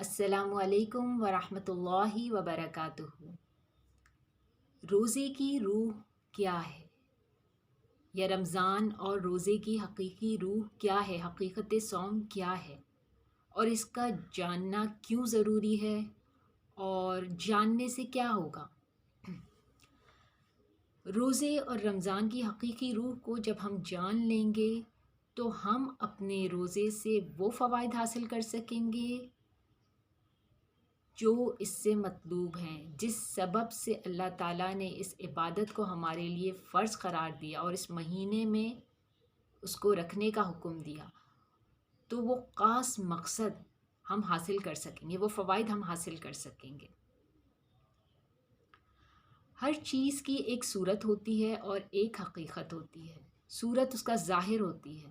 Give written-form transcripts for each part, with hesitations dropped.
السلام علیکم ورحمۃ اللہ وبرکاتہ۔ روزے کی روح کیا ہے، یا رمضان اور روزے کی حقیقی روح کیا ہے، حقیقت صوم کیا ہے، اور اس کا جاننا کیوں ضروری ہے، اور جاننے سے کیا ہوگا۔ روزے اور رمضان کی حقیقی روح کو جب ہم جان لیں گے تو ہم اپنے روزے سے وہ فوائد حاصل کر سکیں گے جو اس سے مطلوب ہیں، جس سبب سے اللہ تعالیٰ نے اس عبادت کو ہمارے لیے فرض قرار دیا اور اس مہینے میں اس کو رکھنے کا حکم دیا، تو وہ خاص مقصد ہم حاصل کر سکیں گے، وہ فوائد ہم حاصل کر سکیں گے۔ ہر چیز کی ایک صورت ہوتی ہے اور ایک حقیقت ہوتی ہے۔ صورت اس کا ظاہر ہوتی ہے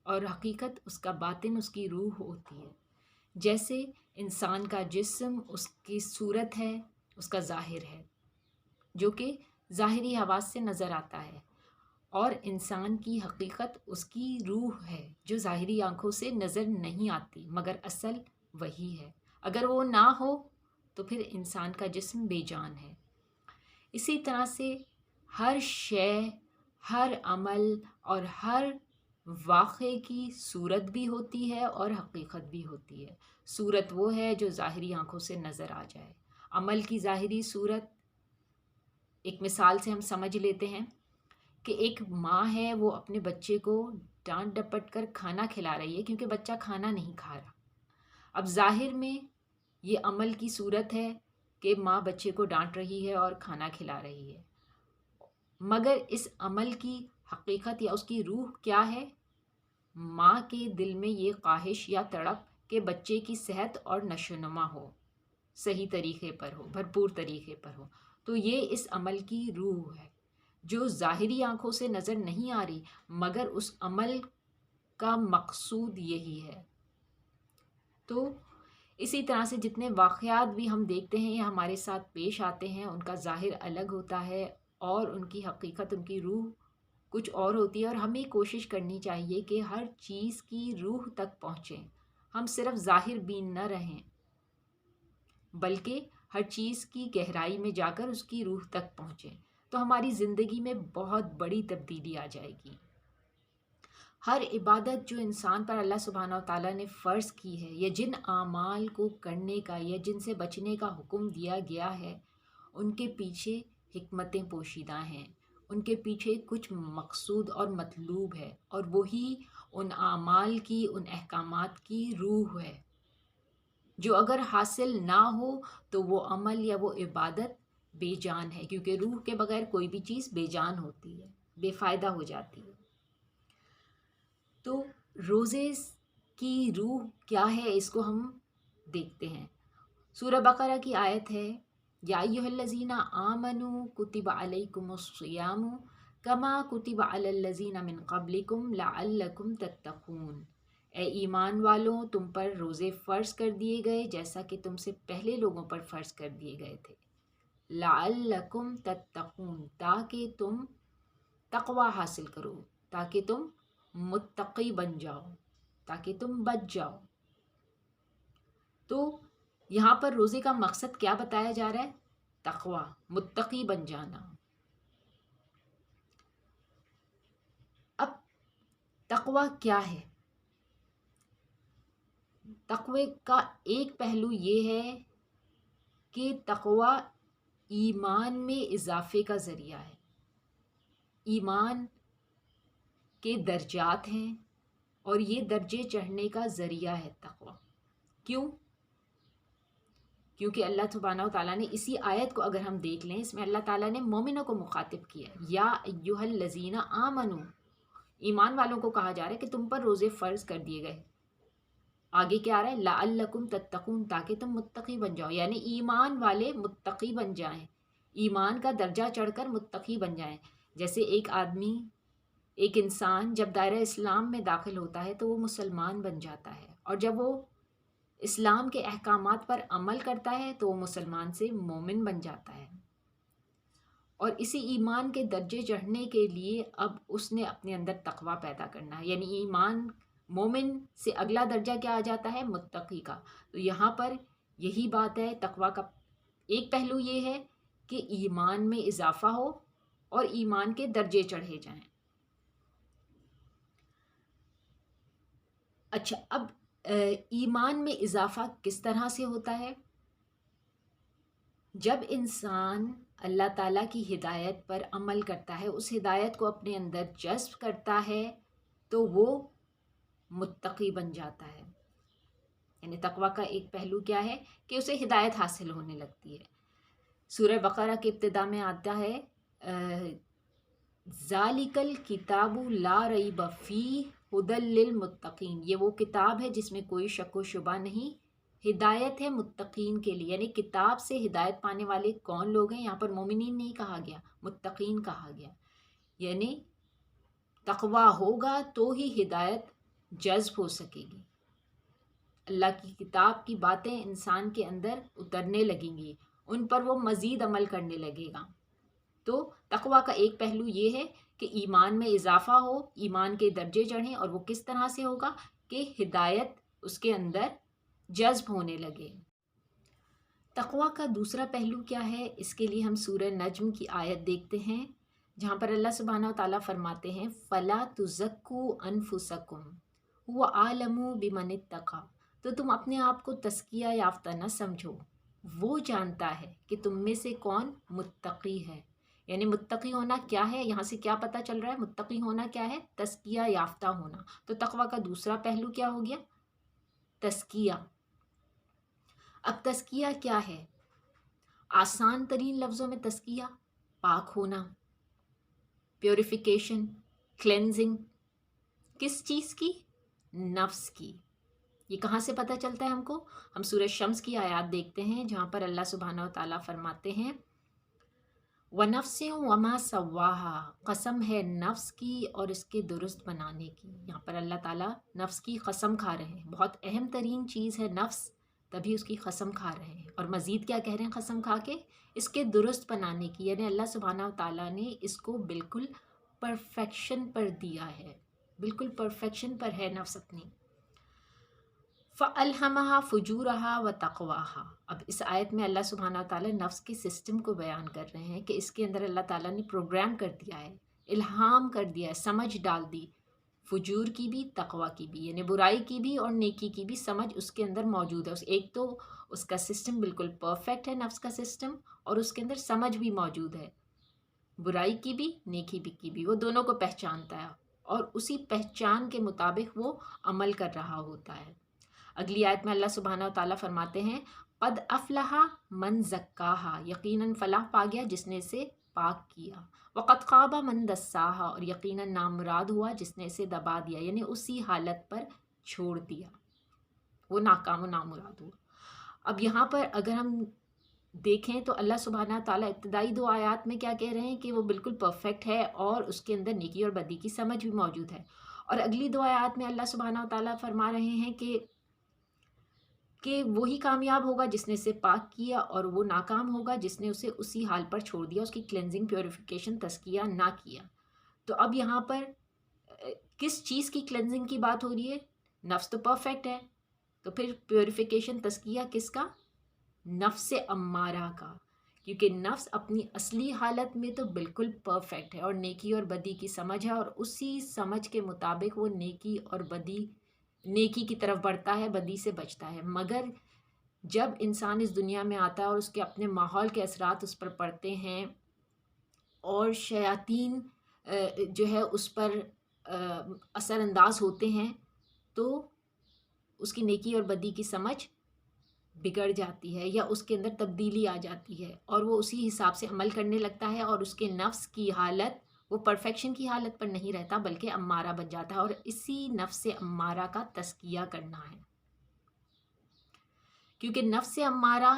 اور حقیقت اس کا باطن، اس کی روح ہوتی ہے۔ جیسے انسان کا جسم اس کی صورت ہے، اس کا ظاہر ہے، جو کہ ظاہری حواس سے نظر آتا ہے، اور انسان کی حقیقت اس کی روح ہے جو ظاہری آنکھوں سے نظر نہیں آتی، مگر اصل وہی ہے۔ اگر وہ نہ ہو تو پھر انسان کا جسم بے جان ہے۔ اسی طرح سے ہر شے، ہر عمل اور ہر واقعے کی صورت بھی ہوتی ہے اور حقیقت بھی ہوتی ہے۔ صورت وہ ہے جو ظاہری آنکھوں سے نظر آ جائے۔ عمل کی ظاہری صورت، ایک مثال سے ہم سمجھ لیتے ہیں کہ ایک ماں ہے، وہ اپنے بچے کو ڈانٹ ڈپٹ کر کھانا کھلا رہی ہے کیونکہ بچہ کھانا نہیں کھا رہا۔ اب ظاہر میں یہ عمل کی صورت ہے کہ ماں بچے کو ڈانٹ رہی ہے اور کھانا کھلا رہی ہے، مگر اس عمل کی حقیقت یا اس کی روح کیا ہے؟ ماں کے دل میں یہ خواہش یا تڑپ کہ بچے کی صحت اور نشو و نما ہو، صحیح طریقے پر ہو، بھرپور طریقے پر ہو۔ تو یہ اس عمل کی روح ہے جو ظاہری آنکھوں سے نظر نہیں آ رہی، مگر اس عمل کا مقصود یہی ہے۔ تو اسی طرح سے جتنے واقعات بھی ہم دیکھتے ہیں یا ہمارے ساتھ پیش آتے ہیں، ان کا ظاہر الگ ہوتا ہے اور ان کی حقیقت، ان کی روح کچھ اور ہوتی ہے، اور ہمیں کوشش کرنی چاہیے کہ ہر چیز کی روح تک پہنچیں۔ ہم صرف ظاہر بین نہ رہیں، بلکہ ہر چیز کی گہرائی میں جا کر اس کی روح تک پہنچیں، تو ہماری زندگی میں بہت بڑی تبدیلی آ جائے گی۔ ہر عبادت جو انسان پر اللہ سبحانہ و تعالیٰ نے فرض کی ہے، یا جن اعمال کو کرنے کا یا جن سے بچنے کا حکم دیا گیا ہے، ان کے پیچھے حکمتیں پوشیدہ ہیں، ان کے پیچھے کچھ مقصود اور مطلوب ہے، اور وہی ان اعمال کی، ان احکامات کی روح ہے، جو اگر حاصل نہ ہو تو وہ عمل یا وہ عبادت بے جان ہے، کیونکہ روح کے بغیر کوئی بھی چیز بے جان ہوتی ہے، بے فائدہ ہو جاتی ہے۔ تو روزے کی روح کیا ہے، اس کو ہم دیکھتے ہیں۔ سورہ بقرہ کی آیت ہے، یا ایھا الذین آمنوا کتب علیکم الصیام کما کتب علی الذین من قبلکم لعلکم تتقون۔ اے ایمان والوں، تم پر روزے فرض کر دیے گئے جیسا کہ تم سے پہلے لوگوں پر فرض کر دیے گئے تھے، لعلکم تتقون، تاکہ تم تقوی حاصل کرو، تاکہ تم متقی بن جاؤ، تاکہ تم بچ جاؤ۔ تو یہاں پر روزے کا مقصد کیا بتایا جا رہا ہے؟ تقوی، متقی بن جانا۔ اب تقوی کیا ہے؟ تقوی کا ایک پہلو یہ ہے کہ تقوی ایمان میں اضافے کا ذریعہ ہے۔ ایمان کے درجات ہیں اور یہ درجے چڑھنے کا ذریعہ ہے تقوی۔ کیوں؟ کیونکہ اللہ سبحانہ و تعالیٰ نے اسی آیت کو اگر ہم دیکھ لیں، اس میں اللہ تعالیٰ نے مومنوں کو مخاطب کیا ہے، یا ایھا الذین آمنوا، ایمان والوں کو کہا جا رہا ہے کہ تم پر روزے فرض کر دیے گئے۔ آگے کیا آ رہا ہے؟ لعلکم تتقون، تاکہ تم متقی بن جاؤ، یعنی ایمان والے متقی بن جائیں، ایمان کا درجہ چڑھ کر متقی بن جائیں۔ جیسے ایک آدمی، ایک انسان جب دائرہ اسلام میں داخل ہوتا ہے تو وہ مسلمان بن جاتا ہے، اور جب وہ اسلام کے احکامات پر عمل کرتا ہے تو وہ مسلمان سے مومن بن جاتا ہے۔ اور اسی ایمان کے درجے چڑھنے کے لیے اب اس نے اپنے اندر تقوی پیدا کرنا ہے، یعنی ایمان مومن سے اگلا درجہ کیا آ جاتا ہے؟ متقی کا۔ تو یہاں پر یہی بات ہے، تقویٰ کا ایک پہلو یہ ہے کہ ایمان میں اضافہ ہو اور ایمان کے درجے چڑھے جائیں۔ اچھا، اب ایمان میں اضافہ کس طرح سے ہوتا ہے؟ جب انسان اللہ تعالیٰ کی ہدایت پر عمل کرتا ہے، اس ہدایت کو اپنے اندر جذب کرتا ہے، تو وہ متقی بن جاتا ہے۔ یعنی تقویٰ کا ایک پہلو کیا ہے کہ اسے ہدایت حاصل ہونے لگتی ہے۔ سورہ بقرہ کے ابتدا میں آتا ہے ذالک الکتاب لا ریب فیہ ھدی للمتقین، یہ وہ کتاب ہے جس میں کوئی شک و شبہ نہیں، ہدایت ہے متقین کے لیے۔ یعنی کتاب سے ہدایت پانے والے کون لوگ ہیں؟ یہاں پر مومنین نہیں کہا گیا، متقین کہا گیا۔ یعنی تقویٰ ہوگا تو ہی ہدایت جذب ہو سکے گی، اللہ کی کتاب کی باتیں انسان کے اندر اترنے لگیں گی، ان پر وہ مزید عمل کرنے لگے گا۔ تو تقویٰ کا ایک پہلو یہ ہے کہ ایمان میں اضافہ ہو، ایمان کے درجے چڑھیں، اور وہ کس طرح سے ہوگا کہ ہدایت اس کے اندر جذب ہونے لگے۔ تقویٰ کا دوسرا پہلو کیا ہے؟ اس کے لیے ہم سورہ نجم کی آیت دیکھتے ہیں، جہاں پر اللہ سبحانہ و تعالیٰ فرماتے ہیں فَلَا تُزَكُّوا أَنفُسَكُمْ هُوَ أَعْلَمُ بِمَنِ اتَّقَىٰ، تو تم اپنے آپ کو تزکیہ یافتہ نہ سمجھو، وہ جانتا ہے کہ تم میں سے کون متقی ہے۔ یعنی متقی ہونا کیا ہے؟ یہاں سے کیا پتہ چل رہا ہے؟ متقی ہونا کیا ہے؟ تزکیہ یافتہ ہونا۔ تو تقویٰ کا دوسرا پہلو کیا ہو گیا؟ تزکیہ۔ اب تزکیہ کیا ہے؟ آسان ترین لفظوں میں تزکیہ پاک ہونا، پیوریفیکیشن، کلینزنگ، کس چیز کی؟ نفس کی۔ یہ کہاں سے پتہ چلتا ہے ہم کو؟ ہم سورہ شمس کی آیات دیکھتے ہیں، جہاں پر اللہ سبحانہ و تعالیٰ فرماتے ہیں وَنَفْسٍ وَمَا سَوَّاهَا، قسم ہے نفس کی اور اس کے درست بنانے کی۔ یہاں پر اللہ تعالیٰ نفس کی قسم کھا رہے ہیں، بہت اہم ترین چیز ہے نفس، تبھی اس کی قسم کھا رہے ہیں۔ اور مزید کیا کہہ رہے ہیں قسم کھا کے؟ اس کے درست بنانے کی، یعنی اللہ سبحانہ و تعالیٰ نے اس کو بالکل پرفیکشن پر دیا ہے، بالکل پرفیکشن پر ہے نفس اپنی۔ فَأَلْهَمَهَا فُجُورَهَا وَتَقْوَاهَا، اب اس آیت میں اللہ سبحانہ وتعالی نفس کے سسٹم کو بیان کر رہے ہیں کہ اس کے اندر اللہ تعالیٰ نے پروگرام کر دیا ہے، الہام کر دیا ہے، سمجھ ڈال دی، فجور کی بھی تقویٰ کی بھی، یعنی برائی کی بھی اور نیکی کی بھی سمجھ اس کے اندر موجود ہے۔ ایک تو اس کا سسٹم بالکل پرفیکٹ ہے، نفس کا سسٹم، اور اس کے اندر سمجھ بھی موجود ہے، برائی کی بھی نیکی کی بھی، وہ دونوں کو پہچانتا ہے اور اسی پہچان کے مطابق وہ عمل کر رہا ہوتا ہے۔ اگلی آیت میں اللہ سبحانہ و تعالیٰ فرماتے ہیں قد افلح من زکاہا، یقیناً فلاح پا گیا جس نے اسے پاک کیا، وقد خاب من دساہا، اور یقیناً نامراد ہوا جس نے اسے دبا دیا، یعنی اسی حالت پر چھوڑ دیا، وہ ناکام و نامراد ہوا۔ اب یہاں پر اگر ہم دیکھیں تو اللہ سبحانہ تعالیٰ ابتدائی دو آیات میں کیا کہہ رہے ہیں کہ وہ بالکل پرفیکٹ ہے اور اس کے اندر نیکی اور بدی کی سمجھ بھی موجود ہے، اور اگلی دو آیات میں اللہ سبحانہ تعالیٰ فرما رہے ہیں کہ وہی کامیاب ہوگا جس نے اسے پاک کیا، اور وہ ناکام ہوگا جس نے اسے اسی حال پر چھوڑ دیا، اس کی کلینزنگ، پیوریفیکیشن، تزکیہ نہ کیا۔ تو اب یہاں پر کس چیز کی کلینزنگ کی بات ہو رہی ہے؟ نفس تو پرفیکٹ ہے، تو پھر پیوریفیکیشن، تزکیہ کس کا؟ نفس امارہ کا، کیونکہ نفس اپنی اصلی حالت میں تو بالکل پرفیکٹ ہے اور نیکی اور بدی کی سمجھ ہے، اور اسی سمجھ کے مطابق وہ نیکی اور بدی، نیکی کی طرف بڑھتا ہے، بدی سے بچتا ہے۔ مگر جب انسان اس دنیا میں آتا ہے اور اس کے اپنے ماحول کے اثرات اس پر پڑتے ہیں اور شیاطین جو ہے اس پر اثر انداز ہوتے ہیں، تو اس کی نیکی اور بدی کی سمجھ بگڑ جاتی ہے یا اس کے اندر تبدیلی آ جاتی ہے، اور وہ اسی حساب سے عمل کرنے لگتا ہے، اور اس کے نفس کی حالت وہ پرفیکشن کی حالت پر نہیں رہتا بلکہ امارہ بن جاتا ہے، اور اسی نفس امارہ کا تزکیہ کرنا ہے، کیونکہ نفس امارہ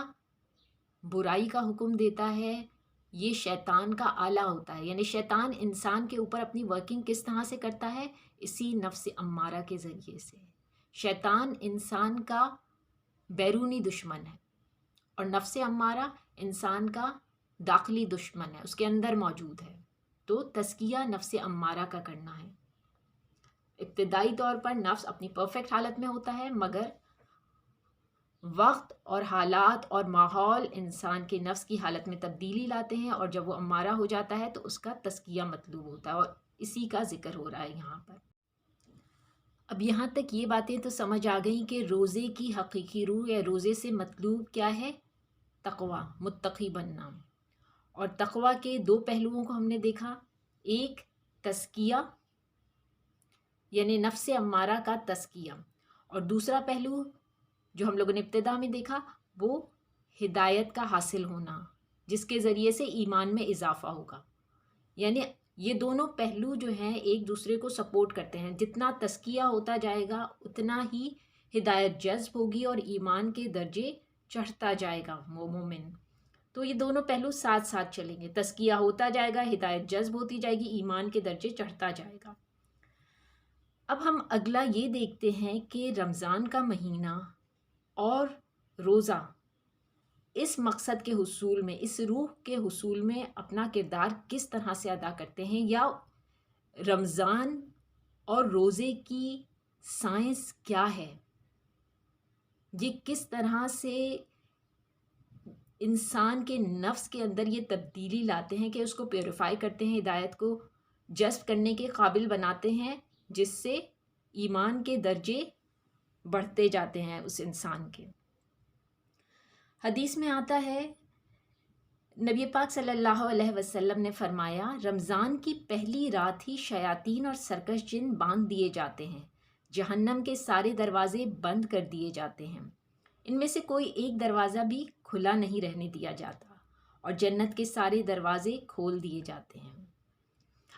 برائی کا حکم دیتا ہے، یہ شیطان کا آلہ ہوتا ہے، یعنی شیطان انسان کے اوپر اپنی ورکنگ کس طرح سے کرتا ہے؟ اسی نفس امارہ کے ذریعے سے۔ شیطان انسان کا بیرونی دشمن ہے اور نفس امارہ انسان کا داخلی دشمن ہے، اس کے اندر موجود ہے، تو تزکیہ نفس امارہ کا کرنا ہے۔ ابتدائی طور پر نفس اپنی پرفیکٹ حالت میں ہوتا ہے، مگر وقت اور حالات اور ماحول انسان کے نفس کی حالت میں تبدیلی لاتے ہیں، اور جب وہ امارہ ہو جاتا ہے تو اس کا تزکیہ مطلوب ہوتا ہے، اور اسی کا ذکر ہو رہا ہے یہاں پر۔ اب یہاں تک یہ باتیں تو سمجھ آ گئیں کہ روزے کی حقیقی روح یا روزے سے مطلوب کیا ہے؟ تقویٰ، متقی بننا۔ اور تقویٰ کے دو پہلوؤں کو ہم نے دیکھا، ایک تزکیہ یعنی نفس امارہ کا تزکیہ، اور دوسرا پہلو جو ہم لوگوں نے ابتدا میں دیکھا وہ ہدایت کا حاصل ہونا، جس کے ذریعے سے ایمان میں اضافہ ہوگا۔ یعنی یہ دونوں پہلو جو ہیں ایک دوسرے کو سپورٹ کرتے ہیں، جتنا تزکیہ ہوتا جائے گا اتنا ہی ہدایت جذب ہوگی اور ایمان کے درجے چڑھتا جائے گا مومن۔ تو یہ دونوں پہلو ساتھ ساتھ چلیں گے، تزکیہ ہوتا جائے گا، ہدایت جذب ہوتی جائے گی، ایمان کے درجے چڑھتا جائے گا۔ اب ہم اگلا یہ دیکھتے ہیں کہ رمضان کا مہینہ اور روزہ اس مقصد کے حصول میں، اس روح کے حصول میں اپنا کردار کس طرح سے ادا کرتے ہیں، یا رمضان اور روزے کی سائنس کیا ہے، یہ کس طرح سے انسان کے نفس کے اندر یہ تبدیلی لاتے ہیں کہ اس کو پیوریفائی کرتے ہیں، ہدایت کو جذب کرنے کے قابل بناتے ہیں، جس سے ایمان کے درجے بڑھتے جاتے ہیں اس انسان کے۔ حدیث میں آتا ہے، نبی پاک صلی اللہ علیہ وسلم نے فرمایا، رمضان کی پہلی رات ہی شیاطین اور سرکش جن باندھ دیے جاتے ہیں، جہنم کے سارے دروازے بند کر دیے جاتے ہیں، ان میں سے کوئی ایک دروازہ بھی کھلا نہیں رہنے دیا جاتا، اور جنت کے سارے دروازے کھول دیے جاتے ہیں۔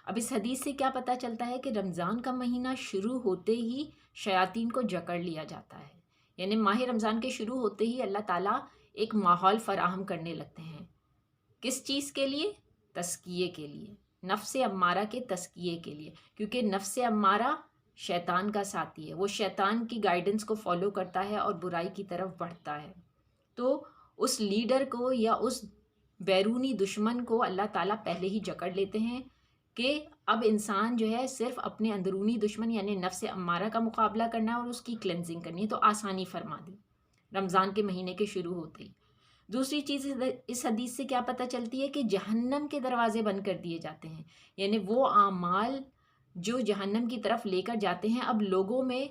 اب اس حدیث سے کیا پتہ چلتا ہے کہ رمضان کا مہینہ شروع ہوتے ہی شیاطین کو جکڑ لیا جاتا ہے، یعنی ماہ رمضان کے شروع ہوتے ہی اللہ تعالیٰ ایک ماحول فراہم کرنے لگتے ہیں۔ کس چیز کے لیے؟ تزکیے کے لیے، نفس امارہ کے تزکیے کے لیے، کیونکہ نفس امارہ شیطان کا ساتھی ہے، وہ شیطان کی گائیڈنس کو فالو کرتا ہے اور برائی کی طرف بڑھتا ہے۔ تو اس لیڈر کو یا اس بیرونی دشمن کو اللہ تعالیٰ پہلے ہی جکڑ لیتے ہیں کہ اب انسان جو ہے صرف اپنے اندرونی دشمن یعنی نفس امارہ کا مقابلہ کرنا ہے اور اس کی کلینزنگ کرنی ہے، تو آسانی فرما دی رمضان کے مہینے کے شروع ہوتے ہی۔ دوسری چیز اس حدیث سے کیا پتہ چلتی ہے کہ جہنم کے دروازے بند کر دیے جاتے ہیں، یعنی وہ اعمال جو جہنم کی طرف لے کر جاتے ہیں اب لوگوں میں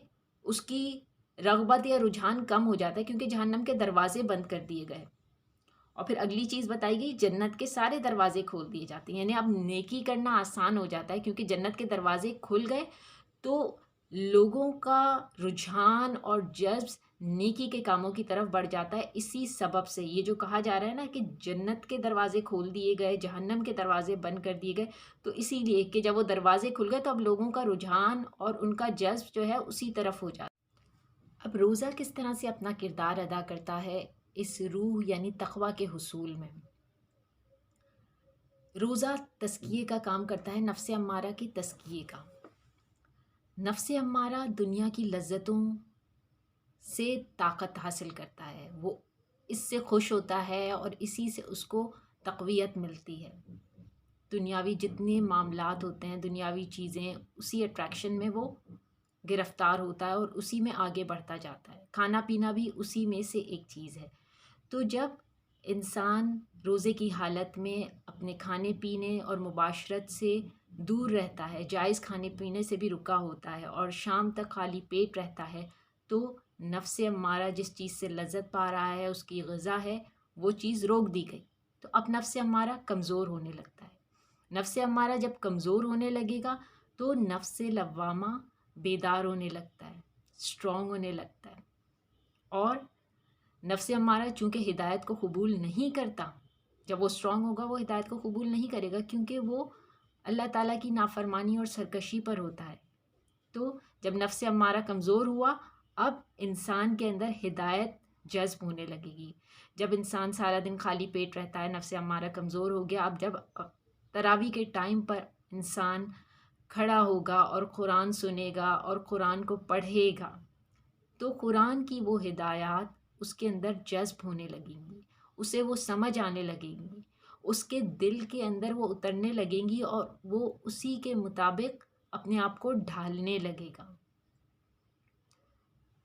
اس کی رغبت یا رجحان کم ہو جاتا ہے، کیونکہ جہنم کے دروازے بند کر دیے گئے۔ اور پھر اگلی چیز بتائی گئی، جنت کے سارے دروازے کھول دیے جاتے ہیں، یعنی اب نیکی کرنا آسان ہو جاتا ہے، کیونکہ جنت کے دروازے کھل گئے تو لوگوں کا رجحان اور جذب نیکی کے کاموں کی طرف بڑھ جاتا ہے۔ اسی سبب سے یہ جو کہا جا رہا ہے نا کہ جنت کے دروازے کھول دیے گئے، جہنم کے دروازے بند کر دیے گئے، تو اسی لیے کہ جب وہ دروازے کھل گئے تو اب لوگوں کا رجحان اور ان کا جذب جو ہے اسی طرف ہو جاتا ہے۔ اب روزہ کس طرح سے اپنا کردار ادا کرتا ہے اس روح یعنی تقویٰ کے حصول میں؟ روزہ تزکیے کا کام کرتا ہے، نفس امارہ کی تزکیے کا۔ نفس امارہ دنیا کی لذتوں سے طاقت حاصل کرتا ہے، وہ اس سے خوش ہوتا ہے اور اسی سے اس کو تقویت ملتی ہے۔ دنیاوی جتنے معاملات ہوتے ہیں، دنیاوی چیزیں، اسی اٹریکشن میں وہ گرفتار ہوتا ہے اور اسی میں آگے بڑھتا جاتا ہے۔ کھانا پینا بھی اسی میں سے ایک چیز ہے۔ تو جب انسان روزے کی حالت میں اپنے کھانے پینے اور مباشرت سے دور رہتا ہے، جائز کھانے پینے سے بھی رکا ہوتا ہے اور شام تک خالی پیٹ رہتا ہے، تو نفس امارہ جس چیز سے لذت پا رہا ہے، اس کی غذا ہے، وہ چیز روک دی گئی، تو اب نفس امارہ کمزور ہونے لگتا ہے۔ نفس امارہ جب کمزور ہونے لگے گا تو نفس لوامہ بیدار ہونے لگتا ہے، اسٹرانگ ہونے لگتا ہے، اور نفس امارہ چونکہ ہدایت کو قبول نہیں کرتا، جب وہ اسٹرانگ ہوگا وہ ہدایت کو قبول نہیں کرے گا، کیونکہ وہ اللہ تعالیٰ کی نافرمانی اور سرکشی پر ہوتا ہے۔ تو جب نفس امارہ کمزور ہوا، اب انسان کے اندر ہدایت جذب ہونے لگے گی۔ جب انسان سارا دن خالی پیٹ رہتا ہے، نفس امارہ کمزور ہو گیا، اب جب تراویح کے ٹائم پر انسان کھڑا ہوگا اور قرآن سنے گا اور قرآن کو پڑھے گا، تو قرآن کی وہ ہدایات اس کے اندر جذب ہونے لگیں گی، اسے وہ سمجھ آنے لگیں گی، اس کے دل کے اندر وہ اترنے لگیں گی اور وہ اسی کے مطابق اپنے آپ کو ڈھالنے لگے گا۔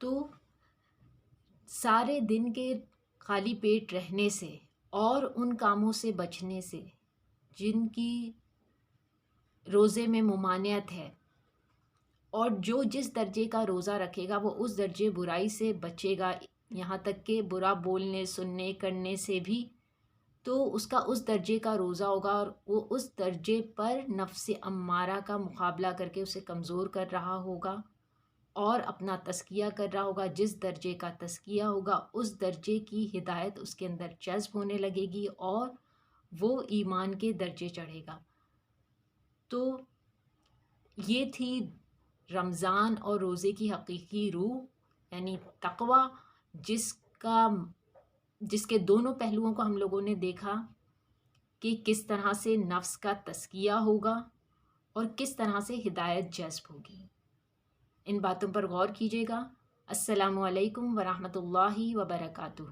تو سارے دن کے خالی پیٹ رہنے سے اور ان کاموں سے بچنے سے جن کی روزے میں ممانعت ہے، اور جو جس درجے کا روزہ رکھے گا وہ اس درجے برائی سے بچے گا، یہاں تک کہ برا بولنے سننے کرنے سے بھی، تو اس کا اس درجے کا روزہ ہوگا اور وہ اس درجے پر نفس امارہ کا مقابلہ کر کے اسے کمزور کر رہا ہوگا اور اپنا تزکیہ کر رہا ہوگا۔ جس درجے کا تزکیہ ہوگا اس درجے کی ہدایت اس کے اندر جذب ہونے لگے گی اور وہ ایمان کے درجے چڑھے گا۔ تو یہ تھی رمضان اور روزے کی حقیقی روح، یعنی تقوی، جس کے دونوں پہلوؤں کو ہم لوگوں نے دیکھا کہ کس طرح سے نفس کا تزکیہ ہوگا اور کس طرح سے ہدایت جذب ہوگی۔ ان باتوں پر غور کیجیے گا۔ السلام علیکم ورحمۃ اللہ وبرکاتہ۔